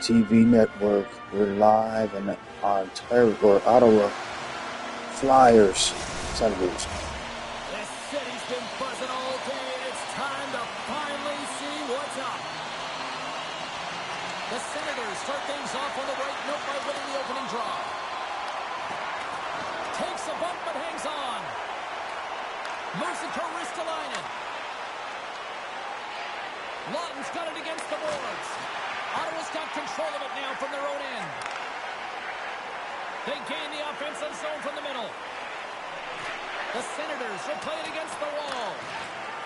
TV network. We're live in Ontario, Ottawa, Flyers, Senators. This city's been buzzing all day. It's time to finally see what's up. The Senators start things off on the right note by winning the opening draw. Takes a bump but hangs on. Moves it to Ristolainen. Lawton's got it against the boards. Ottawa's got control of it now from their own end. They gain the offensive zone from the middle. The Senators are playing against the wall.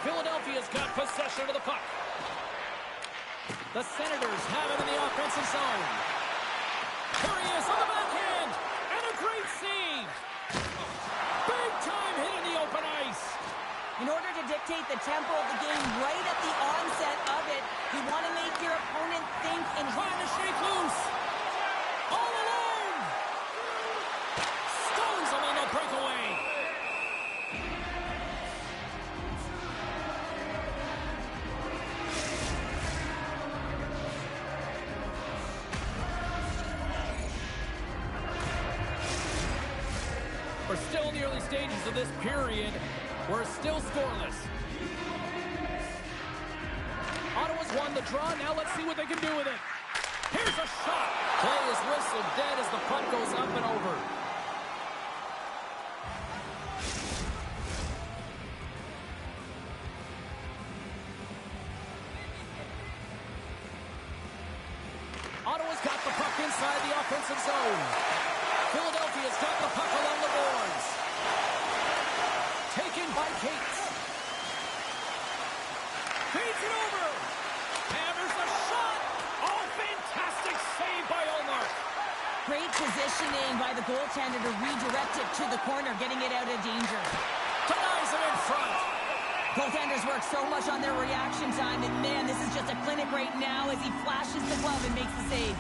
Philadelphia's got possession of the puck. The Senators have it in the offensive zone. Here he is on the backhand. And a great save. Big time hit in the open ice. In order to dictate the tempo of the game right at the onset of it, you want to make your opponent think and trying to shake loose. All alone. Stones him on the breakaway. We're still in the early stages of this period. We're still scoreless. Ottawa's won the draw. Now let's see what they can do with it. Here's a shot. Play is whistled dead as the puck goes up and over. Ottawa's got the puck inside the offensive zone. Philadelphia's got the puck along the boards. Taken by Cates. Feeds it over. And there's a shot. Oh, fantastic save by Ullmark. great positioning by the goaltender to redirect it to the corner, getting it out of danger. Denies him in front. Goaltenders work so much on their reaction time, and man, this is just a clinic right now as he flashes the glove and makes the save.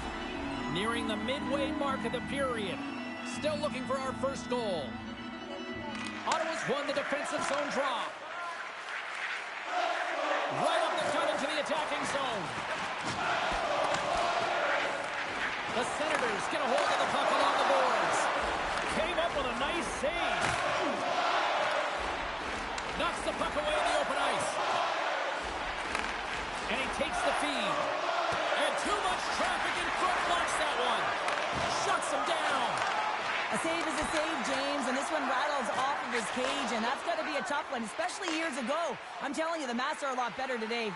Nearing the midway mark of the period. Still looking for our first goal. Ottawa's won the defensive zone draw. Right up the gut into the attacking zone. The Senators get a hold of the puck along the boards. Came up with a nice save. Knocks the puck away in the open ice. And he takes the feed. And too much traffic in front blocks that one. Shuts him down. A save is a save, James, and this one rattles off of his cage, and that's got to be a tough one, especially years ago. I'm telling you, the Mats are a lot better today.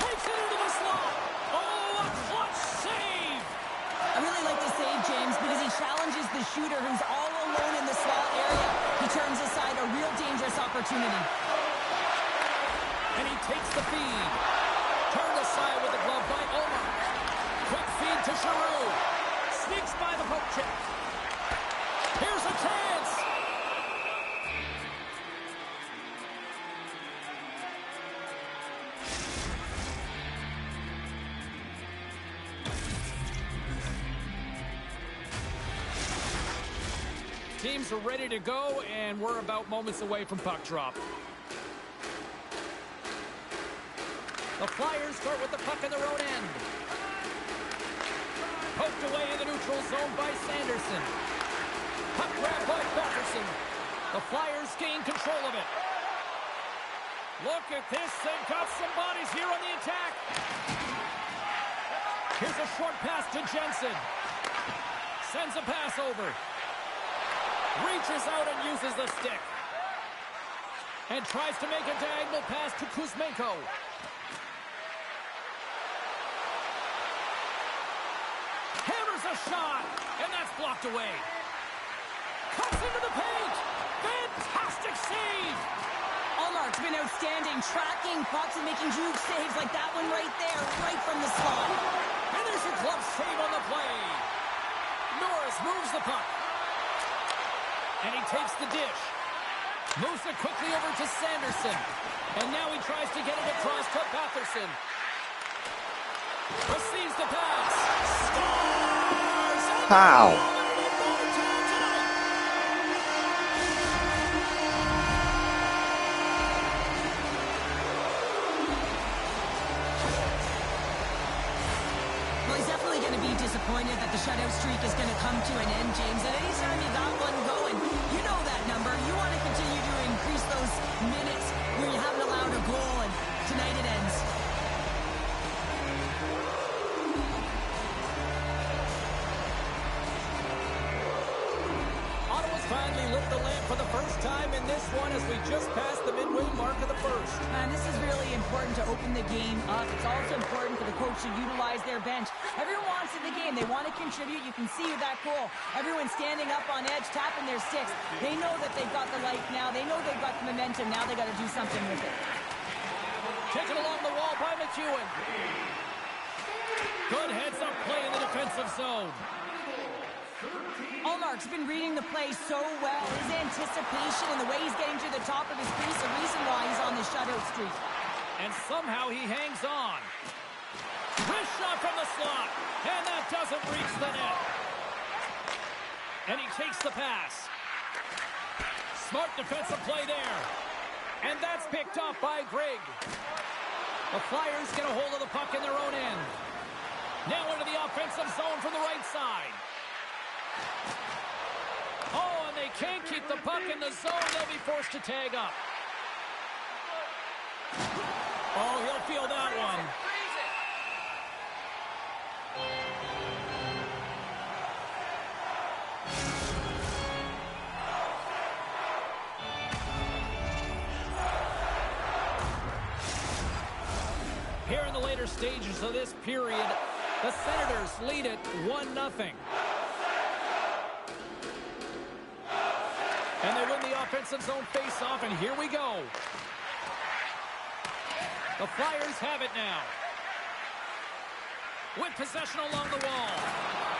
Takes it into the slot. Oh, a clutch save. I really like the save, James, because he challenges the shooter who's all alone in the slot area. He turns aside a real dangerous opportunity. And he takes the feed. Turned aside with the glove by Omar. Quick feed to Giroux. Sneaks by the poke check. Here's a chance. Teams are ready to go, and we're about moments away from puck drop. The Flyers start with the puck in their own end. Poked away in the neutral zone by Sanderson. Puck grab by Batherson. The Flyers gain control of it. Look at this. They've got some bodies here on the attack. Here's a short pass to Jensen. Sends a pass over. Reaches out and uses the stick. And tries to make a diagonal pass to Kuzmenko. Hammers a shot, and that's blocked away. Cuts into the paint. Fantastic save. Ullmark's been outstanding, tracking pucks and making huge saves like that one right there, right from the slot. And there's a glove save on the play. Norris moves the puck. And he takes the dish. Moves it quickly over to Sanderson. And now he tries to get it across to Batherson. Receives the pass. Scores! How? disappointed that the shutout streak is going to come to an end, James. And anytime you got one going, you know that number. You want to continue to increase those minutes where you haven't allowed a goal, and tonight it ends. Finally lit the lamp for the first time in this one as we just passed the midway mark of the first. And this is really important to open the game up. It's also important for the coach to utilize their bench. Everyone wants in the game. They want to contribute. You can see with that goal. Everyone's standing up on edge, tapping their sticks. They know that they've got the life now. They know they've got the momentum. Now they got to do something with it. Taken along the wall by McEwen. Good heads-up play in the defensive zone. Allmark's been reading the play so well. His anticipation and the way he's getting to the top of his crease, the reason why he's on the shutout streak. And somehow he hangs on. Wrist shot from the slot. And that doesn't reach the net. And he takes the pass. Smart defensive play there. And that's picked up by Grigg. The Flyers get a hold of the puck in their own end. Now into the offensive zone from the right side. Oh, and they can't keep the puck in the zone. They'll be forced to tag up. Oh, he'll feel that one. Here in the later stages of this period, the Senators lead it 1-0. And they win the offensive zone face-off, and here we go. The Flyers have it now. With possession along the wall.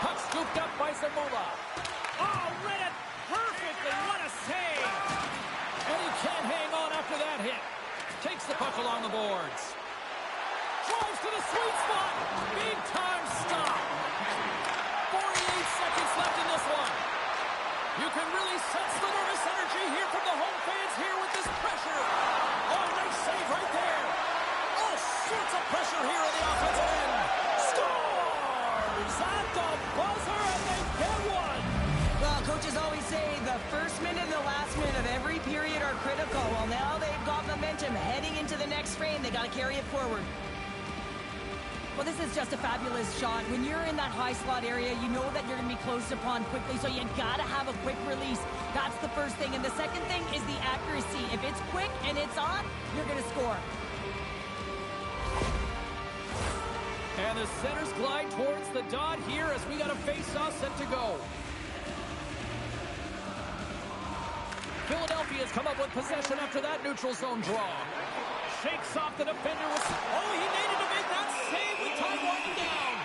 Puck scooped up by Zamula. Oh, read it perfectly. What a save. And he can't hang on after that hit. Takes the puck along the boards. Drives to the sweet spot. Big time stop. 48 seconds left in this one. You can really sense the nervous energy here from the home fans here with this pressure. Oh, nice save right there. All sorts of pressure here on the offensive end. Scores at the buzzer, and they get one. Well, coaches always say the first minute and the last minute of every period are critical. Well, now they've got momentum heading into the next frame. They got to carry it forward. Well, this is just a fabulous shot. When you're in that high slot area, you know that you're going to be close upon quickly, so you got to have a quick release. That's the first thing. And the second thing is the accuracy. If it's quick and it's on, you're going to score. And the centers glide towards the dot here as we got a face-off set to go. Philadelphia's come up with possession after that neutral zone draw. Shakes off the defender with... Oh, he needed to make that save with time winding down.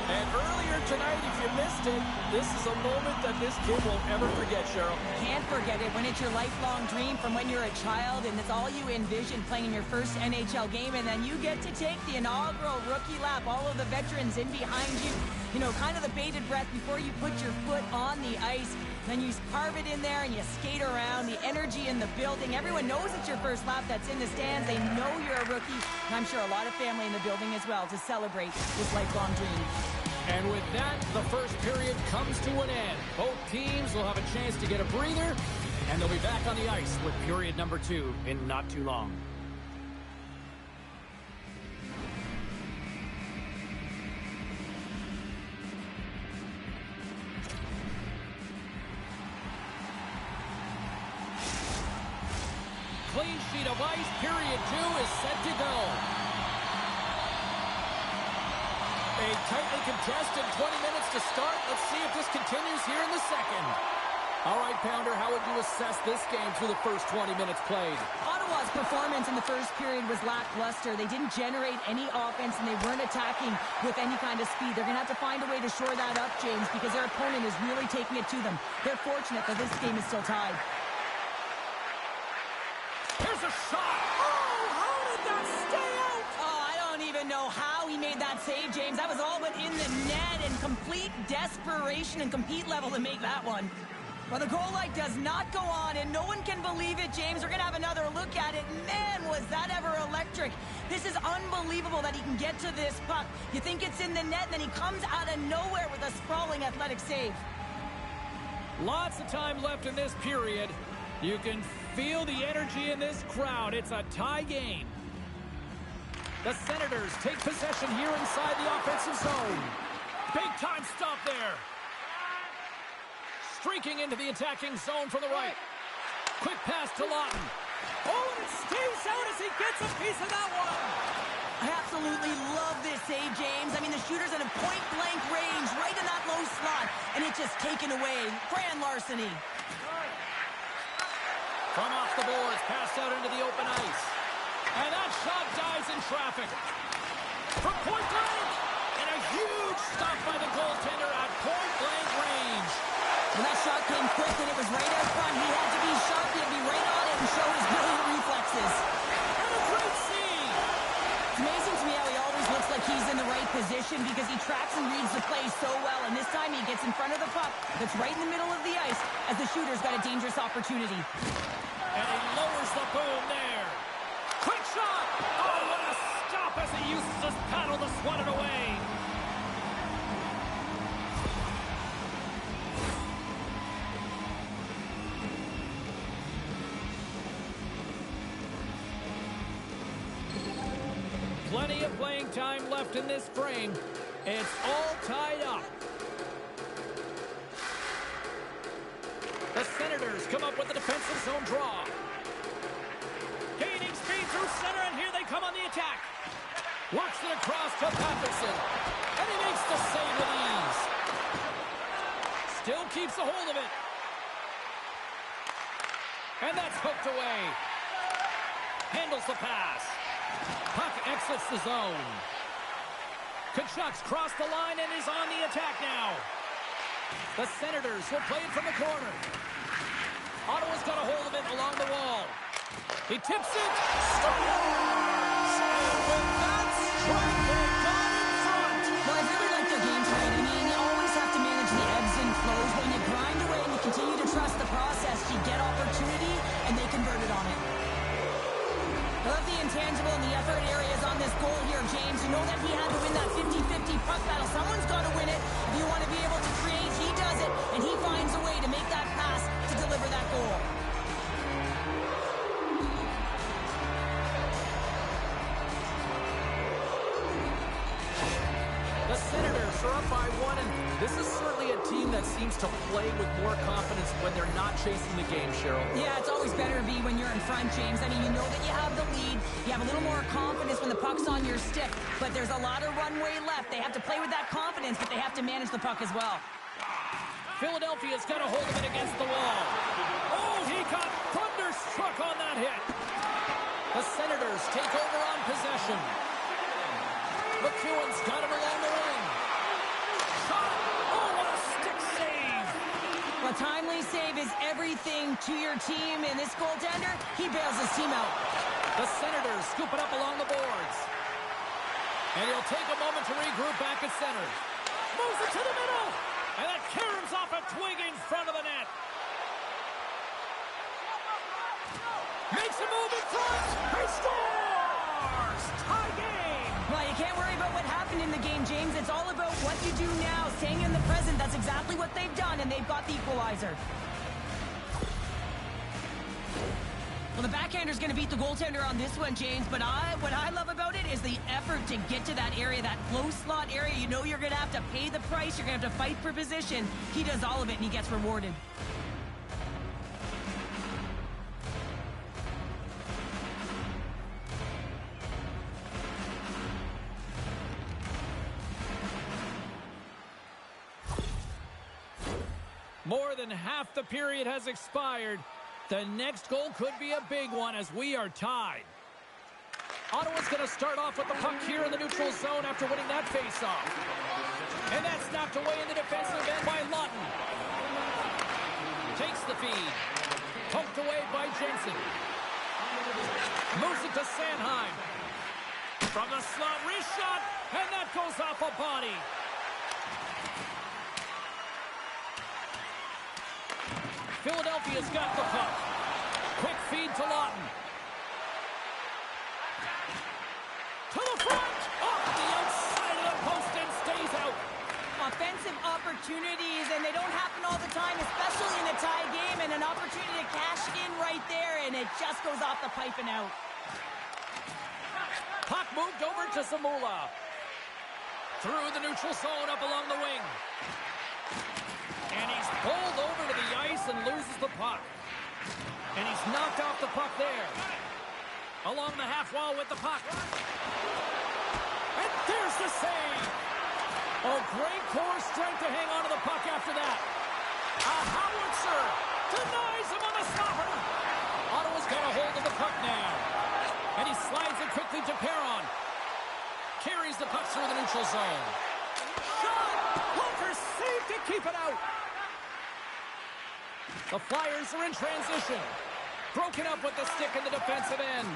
And earlier tonight, if you missed it, this is a moment that this kid won't ever forget, Cheryl. Can't forget it when it's your lifelong dream from when you're a child, and it's all you envision playing in your first NHL game, and then you get to take the inaugural rookie lap, all of the veterans in behind you, you know, kind of the bated breath before you put your foot on the ice. Then you carve it in there and you skate around. The energy in the building. Everyone knows it's your first lap that's in the stands. They know you're a rookie. And I'm sure a lot of family in the building as well to celebrate this lifelong dream. And with that, the first period comes to an end. Both teams will have a chance to get a breather, and they'll be back on the ice with period number 2 in not too long. Clean sheet of ice, period 2 is set to go. A tightly contested 20 minutes to start. Let's see if this continues here in the second. All right, Pounder, how would you assess this game through the first 20 minutes played? Ottawa's performance in the first period was lackluster. They didn't generate any offense, and they weren't attacking with any kind of speed. They're going to have to find a way to shore that up, James, because their opponent is really taking it to them. They're fortunate that this game is still tied. Here's a shot. Oh, how did that stay out? Oh, I don't even know how he made that save, James. That was all but in the net, and complete desperation and compete level to make that one. Well, the goal light does not go on, and no one can believe it, James. We're going to have another look at it. Man, was that ever electric. This is unbelievable that he can get to this puck. You think it's in the net, and then he comes out of nowhere with a sprawling athletic save. Lots of time left in this period. You can feel the energy in this crowd. It's a tie game. The Senators take possession here inside the offensive zone. Big time stop there. Streaking into the attacking zone from the right. Quick pass to Lawton. Oh, and it stays out as he gets a piece of that one. I absolutely love this save, James. I mean, the shooter's in a point-blank range right in that low slot, and it's just taken away. Grand larceny. From off the boards, passed out into the open ice. And that shot dies in traffic. From point blank, and a huge stop by the goaltender at point-blank range. When that shot came quick and it was right out front, he had to be sharp, he had to be right on it and show his brilliant reflexes. And a great save! It's amazing to me how he always looks like he's in the right position because he tracks and reads the play so well, and this time he gets in front of the puck that's right in the middle of the ice as the shooter's got a dangerous opportunity. And he lowers the boom there. Quick shot! Oh, what a stop as he uses his paddle to swat it away. Plenty of playing time left in this frame. It's all tied up. The Senators come up with the defensive zone draw. Gaining speed through center, and here they come on the attack. Works it across to Patterson. And he makes the save with ease. Still keeps a hold of it. And that's hooked away. Handles the pass. Puck exits the zone. Kachuk's crossed the line and is on the attack now. The Senators will play it from the corner. Ottawa's got a hold of it along the wall. He tips it. Scores! And with that strike, they got in front. Well, I really like their game tonight. I mean, you always have to manage the ebbs and flows. When you grind away and you continue to trust the process, you get opportunity, and they converted on it. I love the intangible and the effort areas on this goal here, James. You know that he had to win that 50-50 puck battle. Someone's got to win it. If you want to be able to create, he does it, and he finds a way to make that pass to deliver that goal. The Senators are up by one, and this is certainly a team that seems to play with more confidence when they're not chasing the game, Cheryl. Yeah, it's always better to be when you're in front, James. I mean, you know that you have the lead. You have a little more confidence when the puck's on your stick, but there's a lot of runway left. They have to play with that confidence, but they have to manage the puck as well. Philadelphia's got a hold of it against the wall. Oh, he got thunderstruck on that hit. The Senators take over on possession. McEwen's got it along the wing. Shot! Oh, what a stick save! A timely save is everything to your team, and this goaltender, he bails his team out. The Senators scoop it up along the boards. And he'll take a moment to regroup back at center. Moves it to the middle! And that caroms off a twig in front of the net. Makes a move in front! He scores! Tie game! Well, you can't worry about what happened in the game, James. It's all about what you do now, staying in the present. That's exactly what they've done, and they've got the equalizer. Well, the backhander's going to beat the goaltender on this one, James, but what I love about it is the effort to get to that area, that close slot area. You know you're going to have to pay the price. You're going to have to fight for position. He does all of it, and he gets rewarded. More than half the period has expired. The next goal could be a big one as we are tied. Ottawa's going to start off with the puck here in the neutral zone after winning that faceoff. And that's knocked away in the defensive end by Lawton. Takes the feed. Poked away by Jensen. Moves it to Sanheim. From the slot, wrist shot, and that goes off a body. Philadelphia's got the puck. Quick feed to Lawton. To the front! Off the outside of the post and stays out. Offensive opportunities, and they don't happen all the time, especially in a tie game, and an opportunity to cash in right there, and it just goes off the pipe and out. Puck moved over to Zamula. Through the neutral zone up along the wing. And he's pulled over to the ice and loses the puck. And he's knocked off the puck there. Along the half wall with the puck. And there's the save. Oh, great core strength to hang on to the puck after that. A howitzer denies him on the stopper. Ottawa's got a hold of the puck now. And he slides it quickly to Perron. Carries the puck through the neutral zone. Shot! Hunter saved to keep it out. The Flyers are in transition. Broken up with the stick in the defensive end.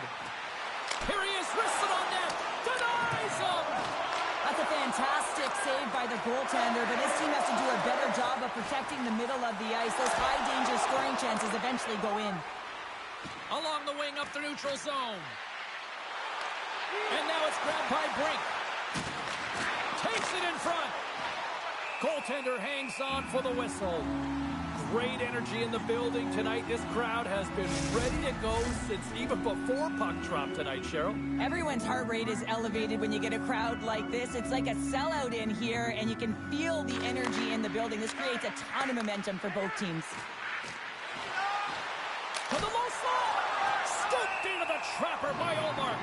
Here he is, wristed on net. Denies him! That's a fantastic save by the goaltender, but his team has to do a better job of protecting the middle of the ice. Those high-danger scoring chances eventually go in. Along the wing up the neutral zone. And now it's grabbed by Brink. Takes it in front. Goaltender hangs on for the whistle. Great energy in the building tonight. This crowd has been ready to go since even before puck drop tonight, Cheryl. Everyone's heart rate is elevated when you get a crowd like this. It's like a sellout in here, and you can feel the energy in the building. This creates a ton of momentum for both teams. To the low slot. Scooped into the trapper by Olmark.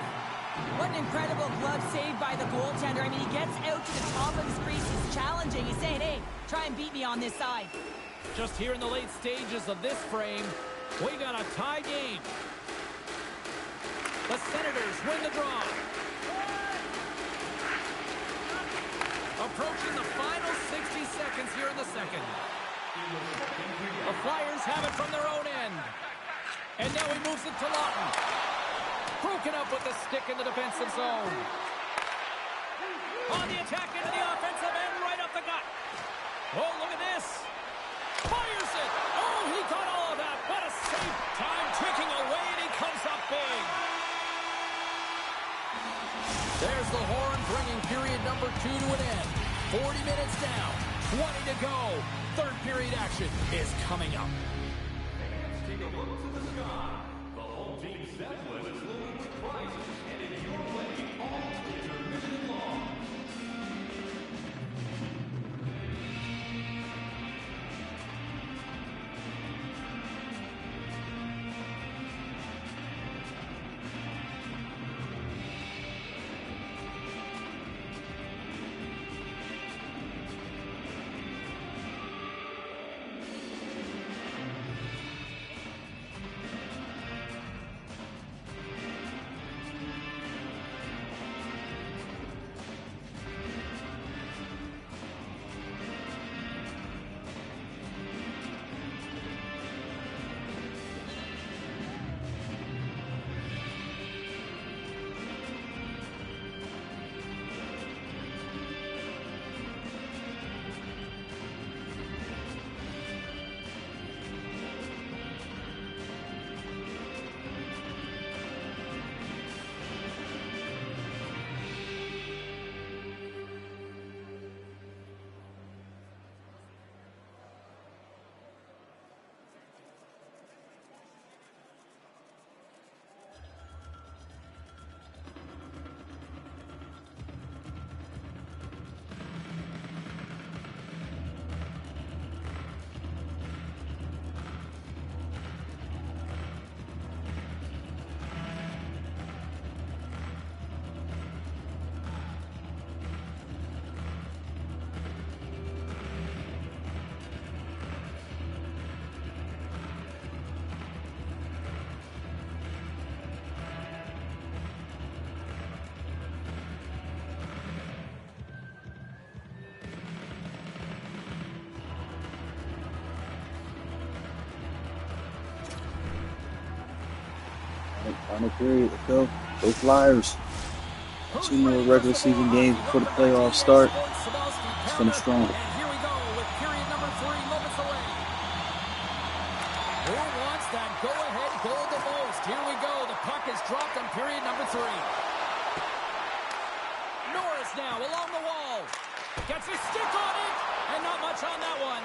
What an incredible glove save by the goaltender. I mean, he gets out to the top of his crease. He's challenging. He's saying, hey, try and beat me on this side. Just here in the late stages of this frame, we got a tie game. The Senators win the draw. Approaching the final 60 seconds here in the second. The Flyers have it from their own end. And now he moves it to Lawton. Broken up with the stick in the defensive zone. On the attack into the offensive end, right up the gut. Oh, look at this. Fires it. Oh, he got all of that. What a save. Time ticking away, and he comes up big. There's the horn, bringing period number 2 to an end. 40 minutes down. 20 to go. Third period action is coming up. Fans, take a look to the sky. The home team set was loaded with prizes headed your way all intermission long. Final period. Let's go. Go Flyers. 2 more regular season games before the playoffs start. Let's finish strong. And here we go with period number 3 moments away. Who wants that go-ahead goal the most? Here we go. The puck is dropped on period number 3. Norris now along the wall. Gets a stick on it, and not much on that one.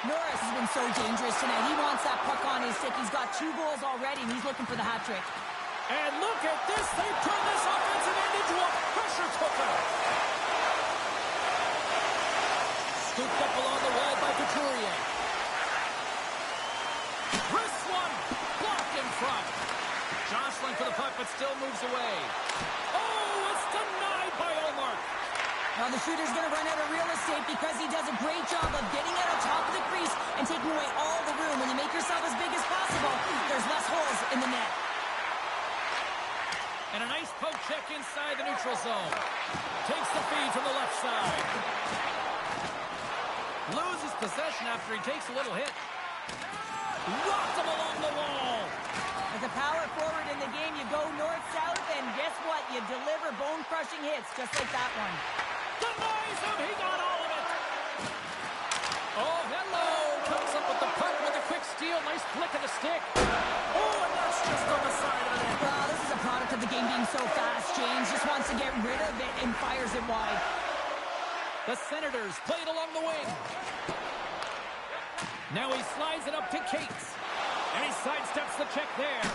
Norris has been so dangerous tonight. He wants that puck on his stick. He's got 2 goals already, and he's looking for the hat trick. And look at this. They've turned this offensive end into a pressure cooker. Scooped up along the wall by Couturier. Wrist one. Blocked in front. Jostling for the puck, but still moves away. Oh, it's denied by Ullmark. Now the shooter's going to run out of real estate because he does a great job of getting out on top of the crease and taking away all the room. When you make yourself as big as possible, there's less holes in the net. And a nice poke check inside the neutral zone. Takes the feed from the left side. Loses possession after he takes a little hit. Rocked him along the wall. As a power forward in the game, you go north-south, and guess what? You deliver bone-crushing hits just like that one. Denies him. He got all of it. Oh, hello. Comes up with the puck with a quick steal. Nice flick of the stick. Oh, and that's just on the side of the net. Well, this is a product of the game being so fast. James just wants to get rid of it and fires it wide. The Senators play it along the wing. Now he slides it up to Cates. And he sidesteps the check there.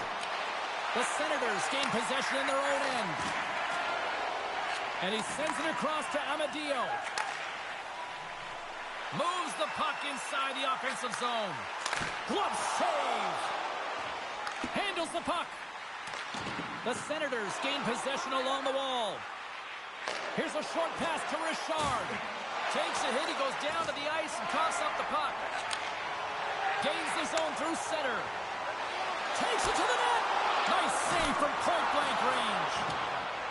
The Senators gain possession in their own end. And he sends it across to Amadio. Moves the puck inside the offensive zone. Glove save. Handles the puck. The Senators gain possession along the wall. Here's a short pass to Richard. Takes a hit. He goes down to the ice and coughs up the puck. Gains the zone through center. Takes it to the net. Nice save from point-blank range.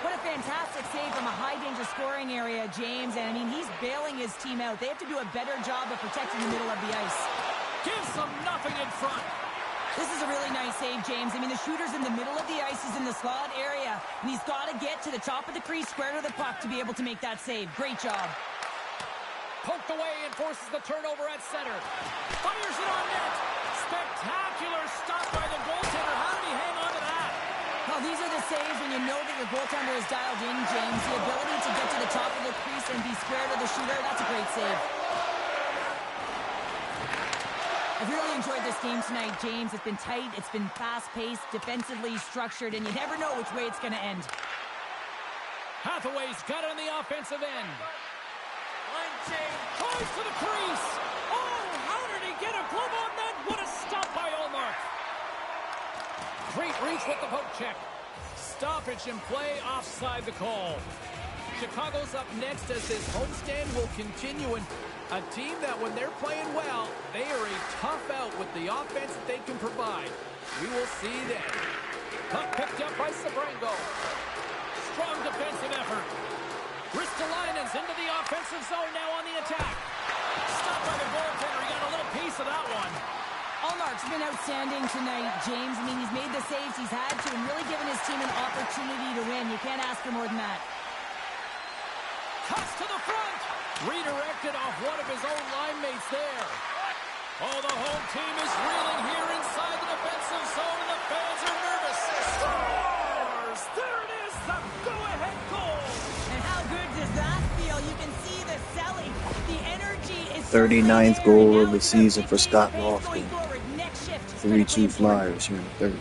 What a fantastic save from a high-danger scoring area, James. And, I mean, he's bailing his team out. They have to do a better job of protecting the middle of the ice. Gives them nothing in front. This is a really nice save, James. I mean, the shooter's in the middle of the ice. He's in the slot area. And he's got to get to the top of the crease, square to the puck, to be able to make that save. Great job. Poked away and forces the turnover at center. Fires it on net. Spectacular stop by the goaltender. How did he hang on to that? Well, these are the saves when you know that your goaltender is dialed in, James. The ability to get to the top of the crease and be square to the shooter, that's a great save. I've really enjoyed this game tonight, James. It's been tight, it's been fast-paced, defensively structured, and you never know which way it's going to end. Hathaway's got it on the offensive end. Tries to the crease. Oh, how did he get a glove on that? What a stop by Ullmark. Great reach with the poke check. Stoppage in play, offside the call. Chicago's up next as this homestand will continue, and a team that when they're playing well, they are a tough out with the offense that they can provide. We will see then. Puck picked up by Sabrango. Strong defensive effort. Ristolainen's into the offensive zone now on the attack. Stopped by the goaltender. He got a little piece of that one. Ullmark's been outstanding tonight, James. I mean, he's made the saves he's had to and really given his team an opportunity to win. You can't ask for more than that. Cuts to the front. Redirected off one of his own line mates there. Oh, the home team is reeling here inside the defensive zone, and the fans are nervous. Scores! There it is, the go-ahead goal. And how good does that feel? You can see the selling. The energy is 39th goal of the season for Scott Lofton. Lofton. 3-2 Flyers here in the third.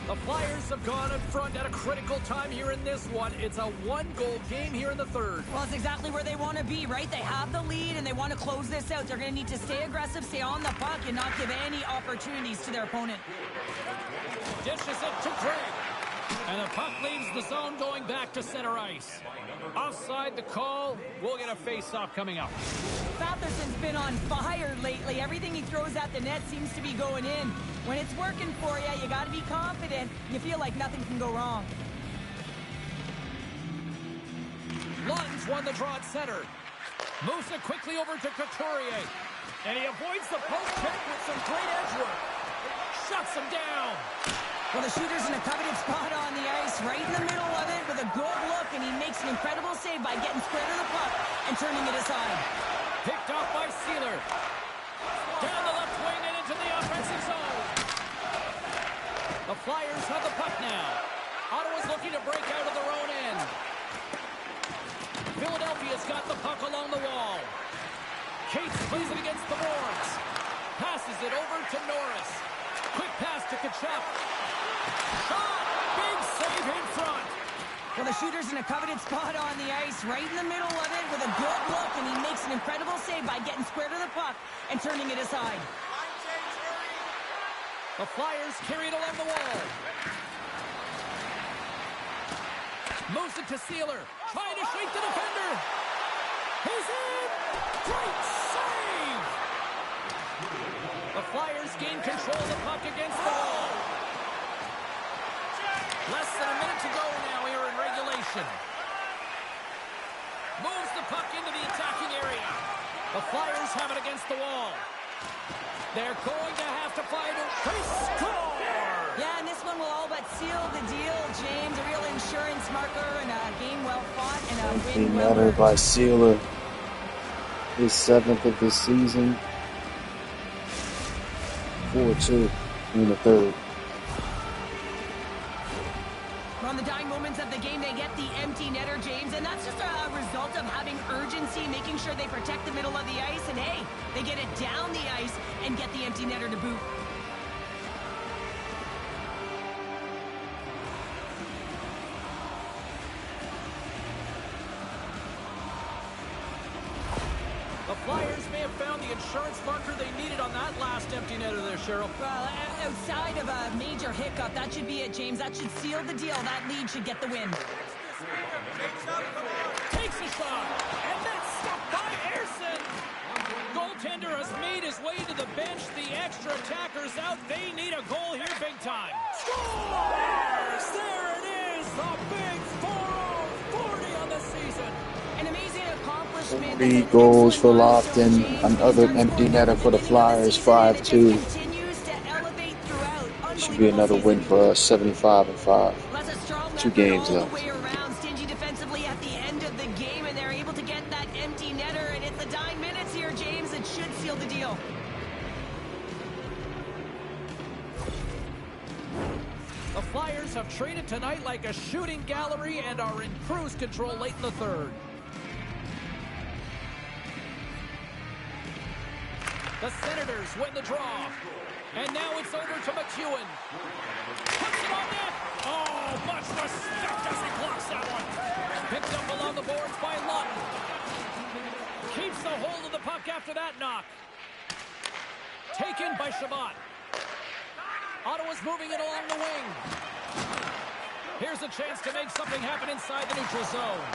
The Flyers have gone in front at a critical time here in this one. It's a one-goal game here in the third. Well, it's exactly where they want to be, right? They have the lead, and they want to close this out. They're going to need to stay aggressive, stay on the puck, and not give any opportunities to their opponent. Dishes it to Craig. And the puck leaves the zone going back to center ice. Offside the call. We'll get a face-off coming up. Matheson's been on fire lately. Everything he throws at the net seems to be going in. When it's working for you, you got to be confident. You feel like nothing can go wrong. Lund's won the draw at center. Moves it quickly over to Couturier. And he avoids the post check with some great edge work. shuts him down. Well, the shooter's in a coveted spot on the ice, right in the middle of it with a good look, and he makes an incredible save by getting square to the puck and turning it aside. Picked off by Sealer. Down the left wing and into the offensive zone. The Flyers have the puck now. Ottawa's looking to break out of their own end. Philadelphia's got the puck along the wall. Cates plays it against the boards. Passes it over to Norris. Quick pass to Kachuk. Shot! Big save in front. Well, the shooter's in a coveted spot on the ice, right in the middle of it with a good look, and he makes an incredible save by getting square to the puck and turning it aside. The Flyers carry it along the wall. Moves it to Sealer. Trying to shake the defender. He's in! Great save! The Flyers gain control of the puck against the wall. Less than a minute to go now here in regulation. Moves the puck into the attacking area. The Flyers have it against the wall. They're going to have to find it. They score! Yeah, and this one will all but seal the deal, James. A real insurance marker and a game well fought and a win well Matter earned. by Sealer. His 7th of the season. 4-2 in the third. On the dying moments of the game, they get the empty netter, James, and that's just a result of having urgency, making sure they protect the middle of the ice, and hey, they get it down the ice and get the empty netter to boot. The Flyers may have found the insurance marker they needed on that last empty netter there, Cheryl. Well, outside of a major hiccup, that should be it, James. That should seal the deal. That lead should get the win. Takes a shot, and that's stopped by Ayerson. Goaltender has made his way to the bench. The extra attackers out. They need a goal here big time. Scores! There it is, the big 4-0-40 on the season. An amazing accomplishment. 3 goals for Lofton. Another empty netter for the Flyers. 5-2. Should be another win for us. 75-5. 2 games left. Stingy defensively at the end of the game, and they're able to get that empty netter, and it's the dying minutes here, James. It should seal the deal. The Flyers have traded tonight like a shooting gallery and are in cruise control late in the third. The Senators win the draw. And now it's over to McEwen. Puts it on net. Oh, much respect as he blocks that one. Picked up along the boards by Lund. Keeps the hold of the puck after that knock. Taken by Shabbat. Ottawa's moving it along the wing. Here's a chance to make something happen inside the neutral zone.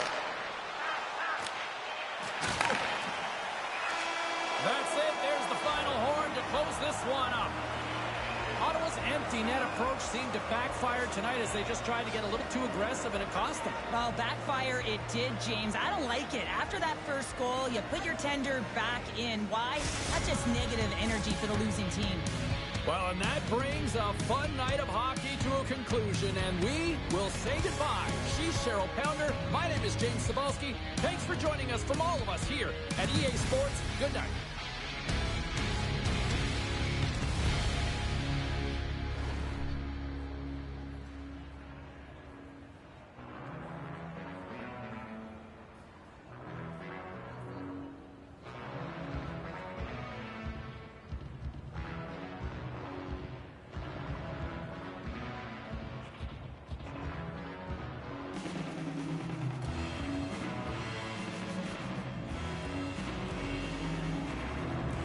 That's it. There's the final horn to close this one up. Ottawa's empty net approach seemed to backfire tonight as they just tried to get a little too aggressive, and it cost them. Well, backfire it did, James. I don't like it. After that first goal, you put your tender back in. Why? That's just negative energy for the losing team. Well, and that brings a fun night of hockey to a conclusion, and we will say goodbye. She's Cheryl Pounder. My name is James Cebulski. Thanks for joining us from all of us here at EA Sports. Good night.